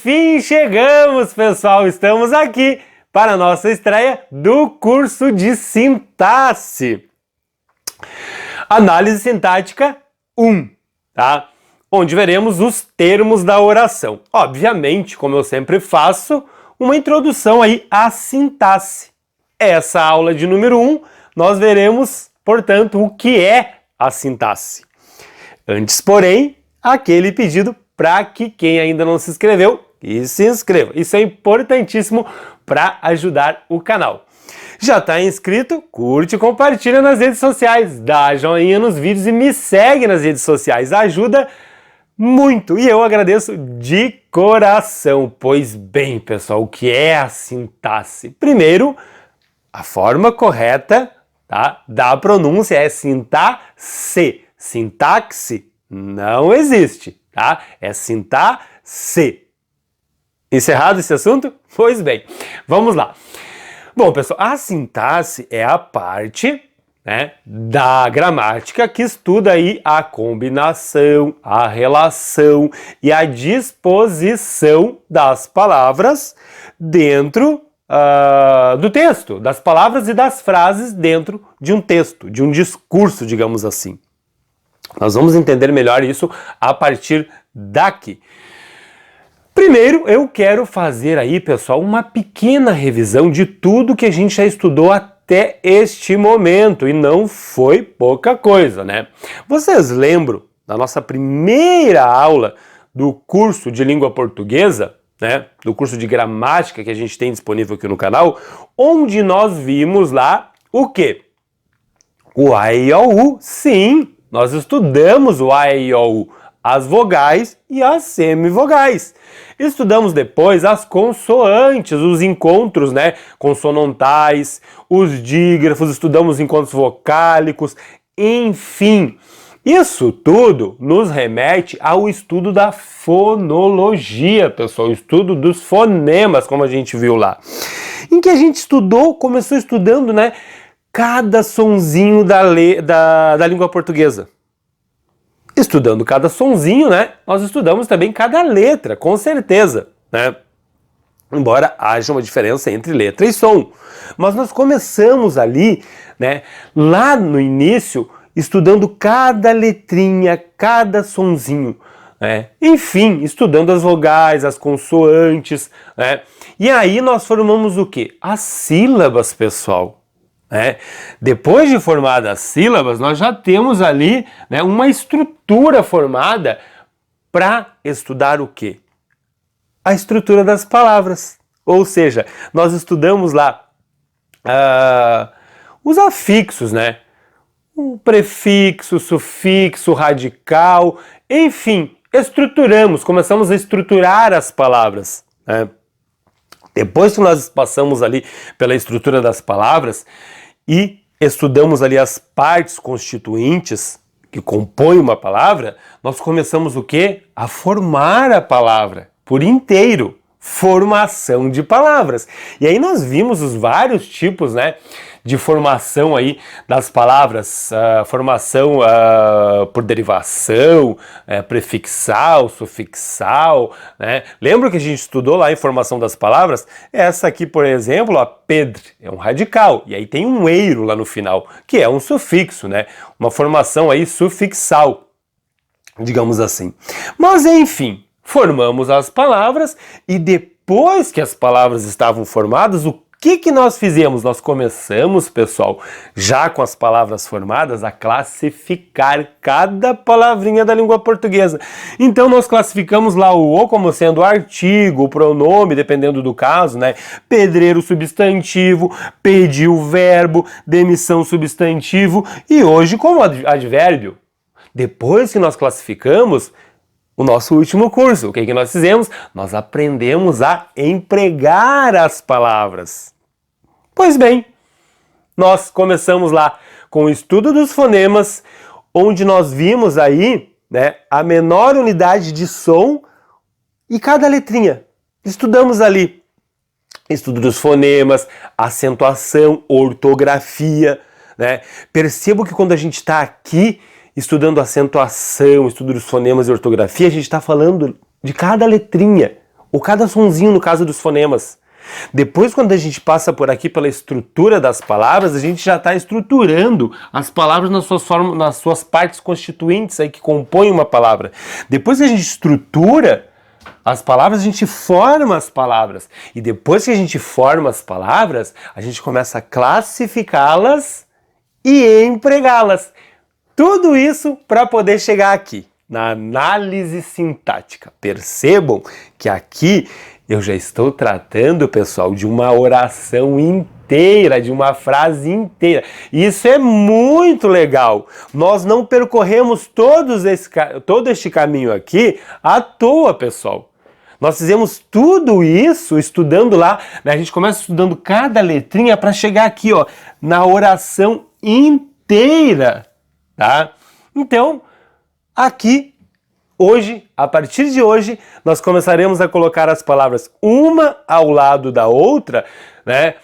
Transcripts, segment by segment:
Enfim, chegamos, pessoal! Estamos aqui para a nossa estreia do curso de sintaxe. Análise sintática 1, tá? Onde veremos os termos da oração. Obviamente, como eu sempre faço, uma introdução aí à sintaxe. Essa aula de número 1, nós veremos, portanto, o que é a sintaxe. Antes, porém, aquele pedido para que quem ainda não se inscreveu, que se inscreva. Isso é importantíssimo para ajudar o canal. Já está inscrito? Curte e compartilha nas redes sociais, dá joinha nos vídeos e me segue nas redes sociais. Ajuda muito e eu agradeço de coração. Pois bem, pessoal, o que é a sintaxe? Primeiro, a forma correta, tá, da pronúncia é sintaxe. Sintaxe não existe, tá? É sintaxe. Encerrado esse assunto? Pois bem, vamos lá. Bom, pessoal, a sintaxe é a parte, né, da gramática que estuda aí a combinação, a relação e a disposição das palavras dentro do texto, das palavras e das frases dentro de um texto, de um discurso, digamos assim. Nós vamos entender melhor isso a partir daqui. Primeiro, eu quero fazer aí, pessoal, uma pequena revisão de tudo que a gente já estudou até este momento, e não foi pouca coisa, né? Vocês lembram da nossa primeira aula do curso de língua portuguesa, né? Do curso de gramática que a gente tem disponível aqui no canal, onde nós vimos lá o quê? O A, E, I, O, U. Sim, nós estudamos o A, E, I, O, U, as vogais e as semivogais. Estudamos depois as consoantes, os encontros, né, consonantais, os dígrafos, estudamos encontros vocálicos, enfim. Isso tudo nos remete ao estudo da fonologia, pessoal, o estudo dos fonemas, como a gente viu lá. Em que a gente começou estudando, né, cada sonzinho da língua portuguesa. Estudando cada sonzinho, né, nós estudamos também cada letra, com certeza, né? Embora haja uma diferença entre letra e som. Mas nós começamos ali, né, lá no início, estudando cada letrinha, cada sonzinho, né? Enfim, estudando as vogais, as consoantes, né? E aí nós formamos o quê? As sílabas, pessoal. Depois de formadas as sílabas, nós já temos ali, né, uma estrutura formada para estudar o quê? A estrutura das palavras. Ou seja, nós estudamos lá os afixos, né? O prefixo, sufixo, radical, enfim, começamos a estruturar as palavras, né? Depois que nós passamos ali pela estrutura das palavras e estudamos ali as partes constituintes que compõem uma palavra, nós começamos o quê? A formar a palavra por inteiro. Formação de palavras. E aí nós vimos os vários tipos, né, de formação aí das palavras, formação por derivação, prefixal, sufixal, né? Lembra que a gente estudou lá em formação das palavras? Essa aqui, por exemplo, a pedre, é um radical, e aí tem um eiro lá no final, que é um sufixo, né? Uma formação aí sufixal, digamos assim. Mas enfim, formamos as palavras e depois que as palavras estavam formadas, o que nós fizemos? Nós começamos, pessoal, já com as palavras formadas, a classificar cada palavrinha da língua portuguesa. Então nós classificamos lá o O como sendo artigo, o pronome, dependendo do caso, né? Pedreiro, substantivo, pediu, verbo, demissão, substantivo, e hoje como advérbio. Depois que nós classificamos o nosso último curso, o que nós fizemos? Nós aprendemos a empregar as palavras. Pois bem, nós começamos lá com o estudo dos fonemas, onde nós vimos aí, né, a menor unidade de som e cada letrinha. Estudamos ali estudo dos fonemas, acentuação, ortografia, né? Percebo que quando a gente está aqui estudando acentuação, estudo dos fonemas e ortografia, a gente está falando de cada letrinha. ou cada sonzinho no caso dos fonemas. Depois, quando a gente passa por aqui pela estrutura das palavras, a gente já está estruturando as palavras nas suas partes constituintes aí que compõem uma palavra. Depois que a gente estrutura as palavras, a gente forma as palavras. E depois que a gente forma as palavras, a gente começa a classificá-las e empregá-las. Tudo isso para poder chegar aqui, na análise sintática. Percebam que aqui eu já estou tratando, pessoal, de uma oração inteira, de uma frase inteira. Isso é muito legal. Nós não percorremos todo este caminho aqui à toa, pessoal. Nós fizemos tudo isso estudando lá, né? A gente começa estudando cada letrinha para chegar aqui, ó, na oração inteira, tá? Então, aqui hoje, a partir de hoje, nós começaremos a colocar as palavras uma ao lado da outra, né?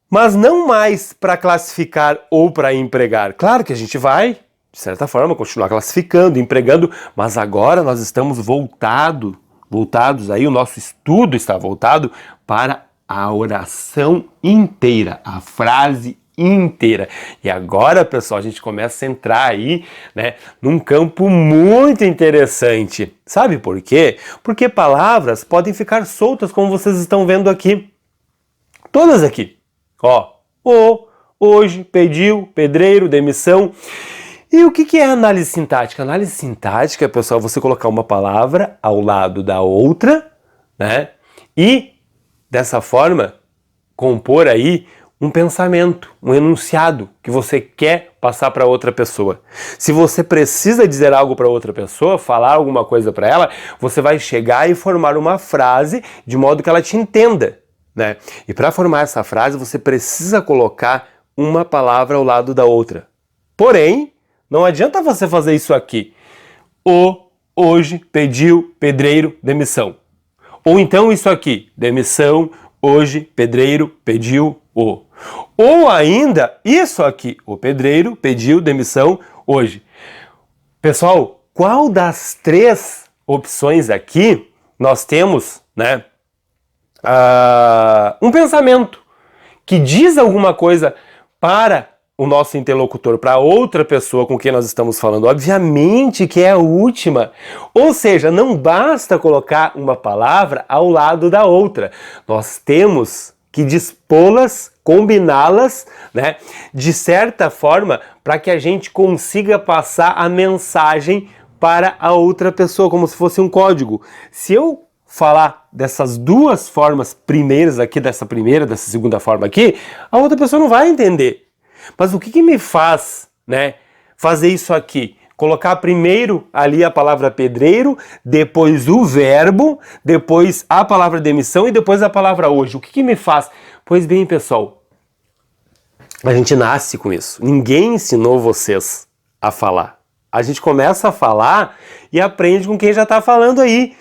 Mas não mais para classificar ou para empregar. Claro que a gente vai, de certa forma, continuar classificando, empregando, mas agora nós estamos voltados aí, o nosso estudo está voltado para a oração inteira, a frase inteira. E agora, pessoal, a gente começa a entrar aí, né, num campo muito interessante. Sabe por quê? Porque palavras podem ficar soltas, como vocês estão vendo aqui. Todas aqui. Ó, hoje, pediu, pedreiro, demissão. E o que é análise sintática? Análise sintática, pessoal, é você colocar uma palavra ao lado da outra, né? E, dessa forma, compor aí um pensamento, um enunciado que você quer passar para outra pessoa. Se você precisa dizer algo para outra pessoa, falar alguma coisa para ela, você vai chegar e formar uma frase de modo que ela te entenda, né? E para formar essa frase, você precisa colocar uma palavra ao lado da outra. Porém, não adianta você fazer isso aqui. Hoje, pediu, pedreiro, demissão. Ou então isso aqui, demissão, hoje, pedreiro, pediu, o. Ou ainda isso aqui, o pedreiro pediu demissão hoje. Pessoal, qual das três opções aqui nós temos, né, um pensamento que diz alguma coisa para o nosso interlocutor, para outra pessoa com quem nós estamos falando? Obviamente que é a última. Ou seja, não basta colocar uma palavra ao lado da outra. Nós temos que dispô-las, combiná-las, né, de certa forma, para que a gente consiga passar a mensagem para a outra pessoa, como se fosse um código. Se eu falar dessas duas formas primeiras aqui, dessa segunda forma aqui, a outra pessoa não vai entender. Mas o que me faz, né, fazer isso aqui? Colocar primeiro ali a palavra pedreiro, depois o verbo, depois a palavra demissão e depois a palavra hoje. O que me faz? Pois bem, pessoal, a gente nasce com isso. Ninguém ensinou vocês a falar. A gente começa a falar e aprende com quem já está falando aí.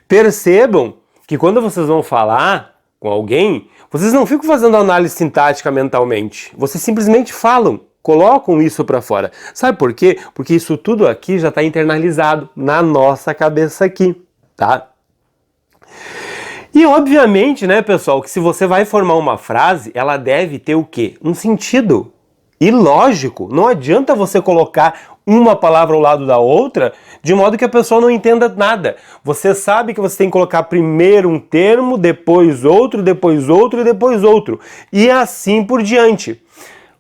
Percebam que quando vocês vão falar com alguém, vocês não ficam fazendo análise sintática mentalmente. Vocês simplesmente falam, colocam isso para fora. Sabe por quê? Porque isso tudo aqui já está internalizado na nossa cabeça aqui, tá? E obviamente, né, pessoal, que se você vai formar uma frase, ela deve ter o quê? Um sentido. E lógico, não adianta você colocar uma palavra ao lado da outra de modo que a pessoa não entenda nada. Você sabe que você tem que colocar primeiro um termo, depois outro, depois outro e depois outro. E assim por diante.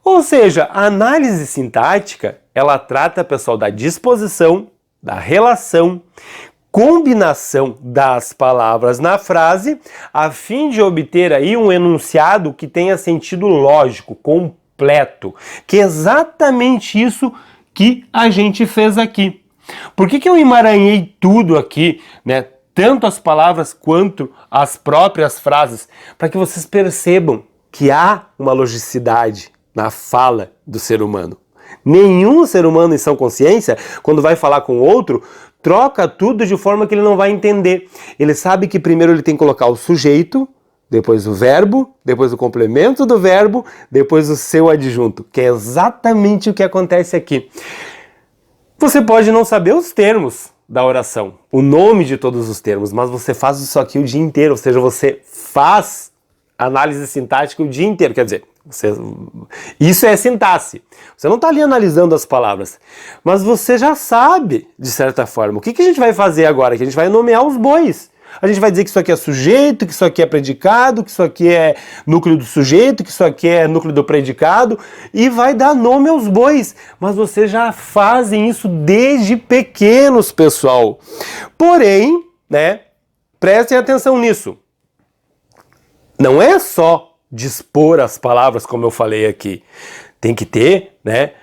Ou seja, a análise sintática, ela trata, pessoal, da disposição, da relação, combinação das palavras na frase, a fim de obter aí um enunciado que tenha sentido lógico, completo, que é exatamente isso que a gente fez aqui. Por que eu emaranhei tudo aqui, né? Tanto as palavras quanto as próprias frases, para que vocês percebam que há uma logicidade na fala do ser humano. Nenhum ser humano em sã consciência, quando vai falar com outro, troca tudo de forma que ele não vai entender. Ele sabe que primeiro ele tem que colocar o sujeito, depois o verbo, depois o complemento do verbo, depois o seu adjunto, que é exatamente o que acontece aqui. Você pode não saber os termos da oração, o nome de todos os termos, mas você faz isso aqui o dia inteiro, ou seja, você faz análise sintática o dia inteiro, quer dizer, isso é sintaxe. Você não está ali analisando as palavras, mas você já sabe, de certa forma. O que a gente vai fazer agora? Que a gente vai nomear os bois. A gente vai dizer que isso aqui é sujeito, que isso aqui é predicado, que isso aqui é núcleo do sujeito, que isso aqui é núcleo do predicado, e vai dar nome aos bois. Mas vocês já fazem isso desde pequenos, pessoal. Porém, né, prestem atenção nisso. Não é só dispor as palavras, como eu falei aqui. Tem que ter, né,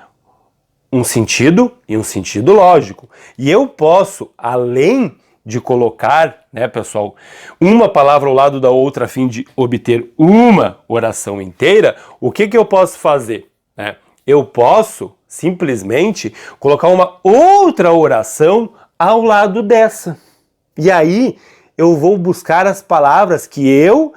um sentido e um sentido lógico. E eu posso, além de colocar, né, pessoal, uma palavra ao lado da outra a fim de obter uma oração inteira, o que eu posso fazer? Né? Eu posso simplesmente colocar uma outra oração ao lado dessa. E aí eu vou buscar as palavras que eu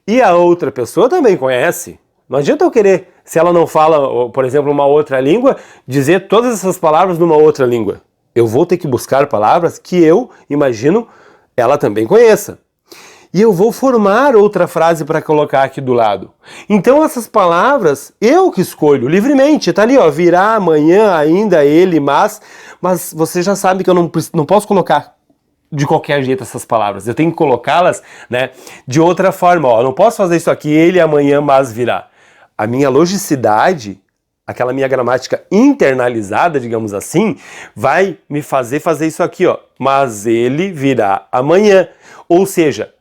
e a outra pessoa também conhece. Não adianta eu querer, se ela não fala, por exemplo, uma outra língua, dizer todas essas palavras numa outra língua. Eu vou ter que buscar palavras que eu imagino ela também conheça. E eu vou formar outra frase para colocar aqui do lado. Então essas palavras eu que escolho livremente. Tá ali, ó, virá, amanhã, ainda, ele, mas você já sabe que eu não posso colocar de qualquer jeito essas palavras. Eu tenho que colocá-las, né, de outra forma. Ó, eu não posso fazer isso aqui, ele, amanhã, mas virá. A minha logicidade, aquela minha gramática internalizada, digamos assim, vai me fazer isso aqui, ó. Mas ele virá amanhã. Ou seja,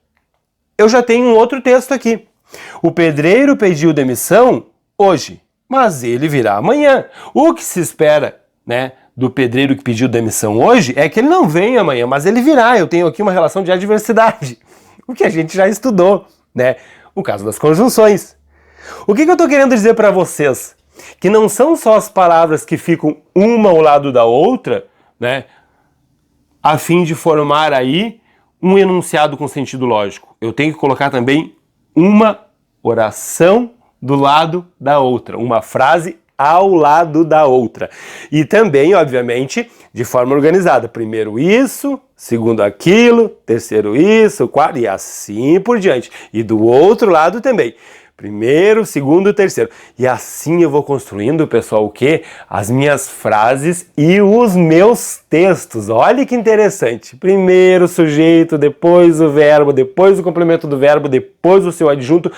eu já tenho um outro texto aqui. O pedreiro pediu demissão hoje, mas ele virá amanhã. O que se espera, né, do pedreiro que pediu demissão hoje é que ele não venha amanhã, mas ele virá. Eu tenho aqui uma relação de adversidade, o que a gente já estudou, né? O caso das conjunções. O que eu estou querendo dizer para vocês? Que não são só as palavras que ficam uma ao lado da outra, né, a fim de formar aí um enunciado com sentido lógico. Eu tenho que colocar também uma oração do lado da outra, uma frase ao lado da outra. E também, obviamente, de forma organizada. Primeiro isso, segundo aquilo, terceiro isso, quarto, e assim por diante. E do outro lado também. Primeiro, segundo, terceiro. E assim eu vou construindo, pessoal, o quê? As minhas frases e os meus textos. Olha que interessante. Primeiro o sujeito, depois o verbo, depois o complemento do verbo, depois o seu adjunto,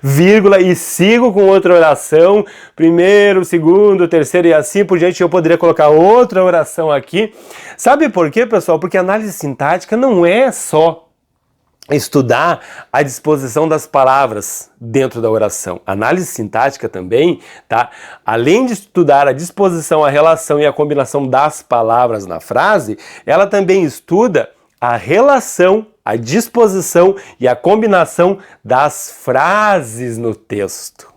vírgula, e sigo com outra oração. Primeiro, segundo, terceiro e assim por diante. Eu poderia colocar outra oração aqui. Sabe por quê, pessoal? Porque a análise sintática não é só estudar a disposição das palavras dentro da oração. A análise sintática também, tá? Além de estudar a disposição, a relação e a combinação das palavras na frase, ela também estuda a relação, a disposição e a combinação das frases no texto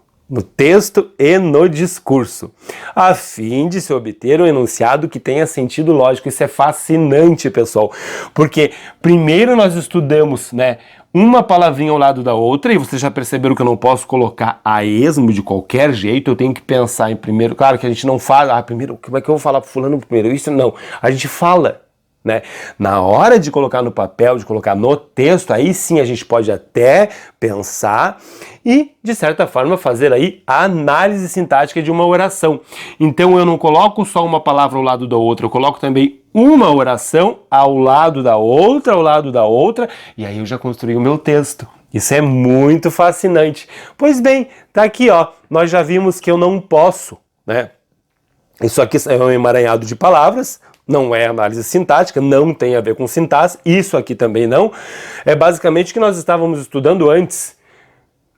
e no discurso, a fim de se obter um enunciado que tenha sentido lógico. Isso é fascinante, pessoal, porque primeiro nós estudamos, né, uma palavrinha ao lado da outra, e vocês já perceberam que eu não posso colocar a esmo de qualquer jeito, eu tenho que pensar em primeiro, claro que a gente não fala, primeiro, como é que eu vou falar pro fulano primeiro? Isso não, a gente fala, né? Na hora de colocar no papel, de colocar no texto, aí sim a gente pode até pensar e, de certa forma, fazer aí a análise sintática de uma oração. Então eu não coloco só uma palavra ao lado da outra, eu coloco também uma oração ao lado da outra, e aí eu já construí o meu texto. Isso é muito fascinante. Pois bem, tá aqui, ó, nós já vimos que eu não posso, né? Isso aqui é um emaranhado de palavras, não é análise sintática, não tem a ver com sintaxe, isso aqui também não. É basicamente o que nós estávamos estudando antes,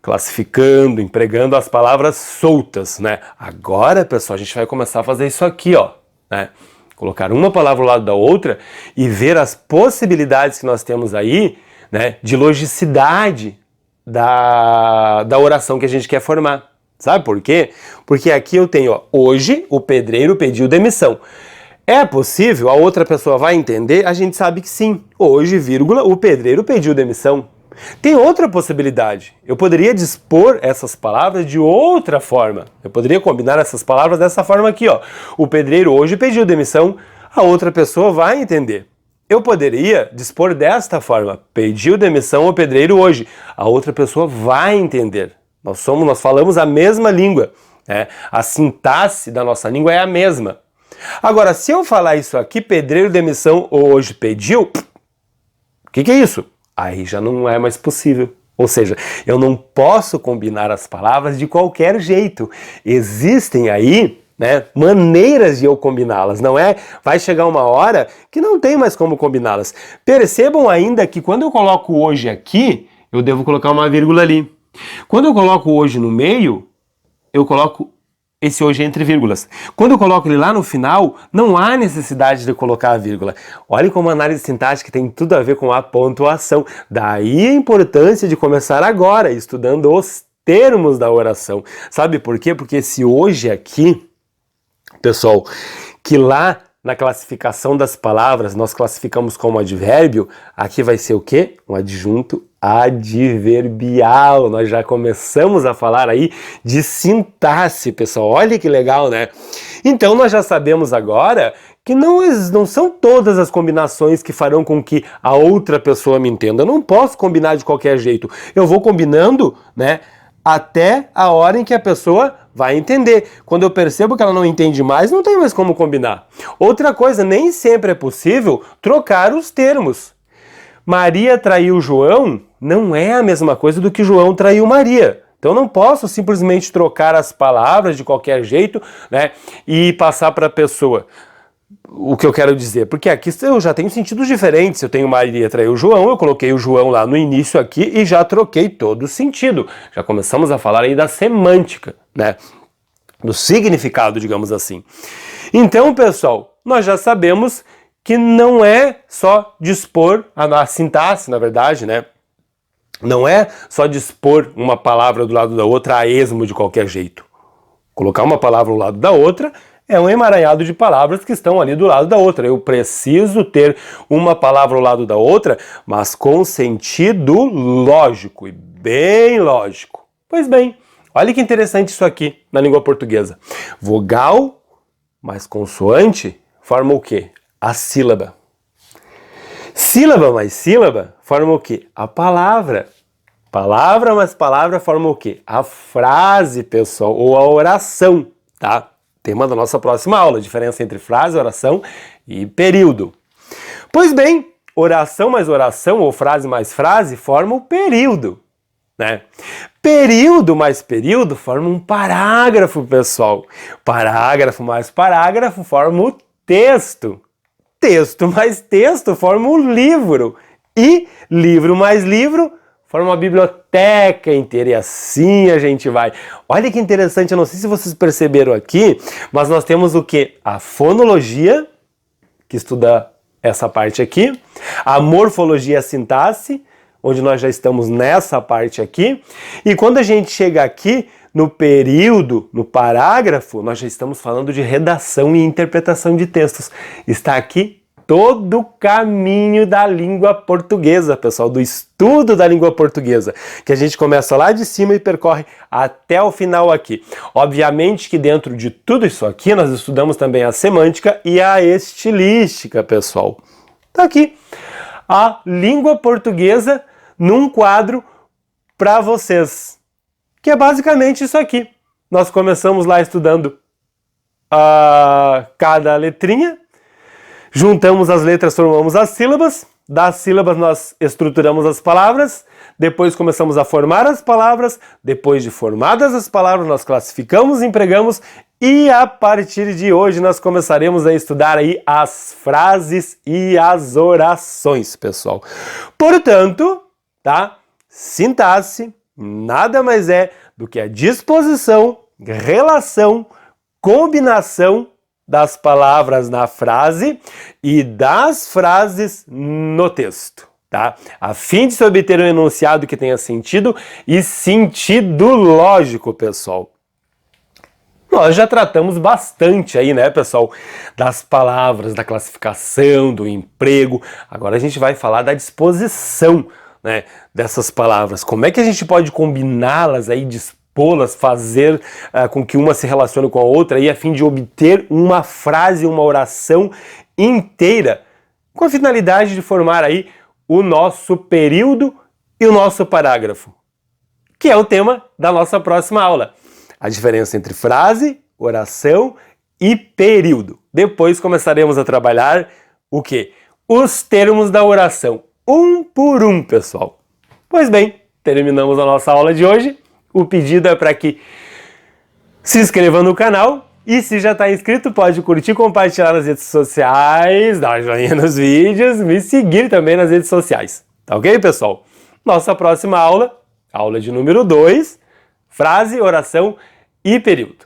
classificando, empregando as palavras soltas, né? Agora, pessoal, a gente vai começar a fazer isso aqui, ó, né? Colocar uma palavra ao lado da outra e ver as possibilidades que nós temos aí, né, de logicidade da oração que a gente quer formar. Sabe por quê? Porque aqui eu tenho, ó, hoje o pedreiro pediu demissão. É possível? A outra pessoa vai entender? A gente sabe que sim. Hoje, vírgula, o pedreiro pediu demissão. Tem outra possibilidade. Eu poderia dispor essas palavras de outra forma. Eu poderia combinar essas palavras dessa forma aqui, ó. O pedreiro hoje pediu demissão. A outra pessoa vai entender. eu poderia dispor desta forma: pediu demissão ao pedreiro hoje. A outra pessoa vai entender. Nós falamos a mesma língua, né? A sintaxe da nossa língua é a mesma. Agora, se eu falar isso aqui, pedreiro demissão hoje pediu, o que é isso? Aí já não é mais possível. Ou seja, eu não posso combinar as palavras de qualquer jeito. Existem aí, né, maneiras de eu combiná-las, não é? Vai chegar uma hora que não tem mais como combiná-las. Percebam ainda que quando eu coloco hoje aqui, eu devo colocar uma vírgula ali. Quando eu coloco hoje no meio, eu coloco esse hoje entre vírgulas. Quando eu coloco ele lá no final, não há necessidade de colocar a vírgula. Olha como a análise sintática tem tudo a ver com a pontuação. Daí a importância de começar agora, estudando os termos da oração. Sabe por quê? Porque esse hoje aqui, pessoal, que lá na classificação das palavras nós classificamos como advérbio, aqui vai ser o quê? Um adjunto adverbial. Nós já começamos a falar aí de sintaxe, pessoal. Olha que legal, né? Então nós já sabemos agora que não são todas as combinações que farão com que a outra pessoa me entenda. Eu não posso combinar de qualquer jeito. Eu vou combinando, né, até a hora em que a pessoa vai entender. Quando eu percebo que ela não entende mais, não tem mais como combinar. Outra coisa, nem sempre é possível trocar os termos. Maria traiu João não é a mesma coisa do que João traiu Maria. Então eu não posso simplesmente trocar as palavras de qualquer jeito, né, e passar para a pessoa o que eu quero dizer, porque aqui eu já tenho sentidos diferentes. Eu tenho Maria traiu João, eu coloquei o João lá no início aqui e já troquei todo o sentido. Já começamos a falar aí da semântica, né? Do significado, digamos assim. Então, pessoal, nós já sabemos que não é só dispor a sintaxe, na verdade, né? Não é só dispor uma palavra do lado da outra a esmo de qualquer jeito. Colocar uma palavra ao lado da outra é um emaranhado de palavras que estão ali do lado da outra. Eu preciso ter uma palavra ao lado da outra, mas com sentido lógico e bem lógico. Pois bem, olha que interessante isso aqui na língua portuguesa. Vogal mais consoante forma o quê? A sílaba. Sílaba mais sílaba forma o quê? A palavra. Palavra mais palavra forma o quê? A frase, pessoal, ou a oração, tá? Tema da nossa próxima aula, diferença entre frase, oração e período. Pois bem, oração mais oração ou frase mais frase forma o período, né? Período mais período forma um parágrafo, pessoal. Parágrafo mais parágrafo forma o texto. Texto mais texto forma o livro. E livro mais livro forma uma biblioteca inteira, e assim a gente vai. Olha que interessante, eu não sei se vocês perceberam aqui, mas nós temos o quê? A fonologia, que estuda essa parte aqui, a morfologia e a sintaxe, onde nós já estamos nessa parte aqui, e quando a gente chega aqui, no período, no parágrafo, nós já estamos falando de redação e interpretação de textos. Está aqui todo o caminho da língua portuguesa, pessoal, do estudo da língua portuguesa, que a gente começa lá de cima e percorre até o final aqui. Obviamente que dentro de tudo isso aqui, nós estudamos também a semântica e a estilística, pessoal. Tá aqui a língua portuguesa num quadro para vocês, que é basicamente isso aqui. Nós começamos lá estudando cada letrinha, juntamos as letras, formamos as sílabas, das sílabas nós estruturamos as palavras, depois começamos a formar as palavras, depois de formadas as palavras nós classificamos, empregamos e a partir de hoje nós começaremos a estudar aí as frases e as orações, pessoal. Portanto, tá? Sintaxe nada mais é do que a disposição, relação, combinação das palavras na frase e das frases no texto, tá? A fim de se obter um enunciado que tenha sentido e sentido lógico, pessoal. Nós já tratamos bastante aí, né, pessoal, das palavras, da classificação, do emprego. Agora a gente vai falar da disposição, né, dessas palavras. Como é que a gente pode combiná-las aí, dispô-las, fazer com que uma se relacione com a outra aí, a fim de obter uma frase, uma oração inteira com a finalidade de formar aí o nosso período e o nosso parágrafo, que é o tema da nossa próxima aula. A diferença entre frase, oração e período. Depois começaremos a trabalhar o quê? Os termos da oração, um por um, pessoal. Pois bem, terminamos a nossa aula de hoje. O pedido é para que se inscreva no canal e, se já está inscrito, pode curtir, compartilhar nas redes sociais, dar joinha nos vídeos, me seguir também nas redes sociais. Tá ok, pessoal? Nossa próxima aula, aula de número 2, frase, oração e período.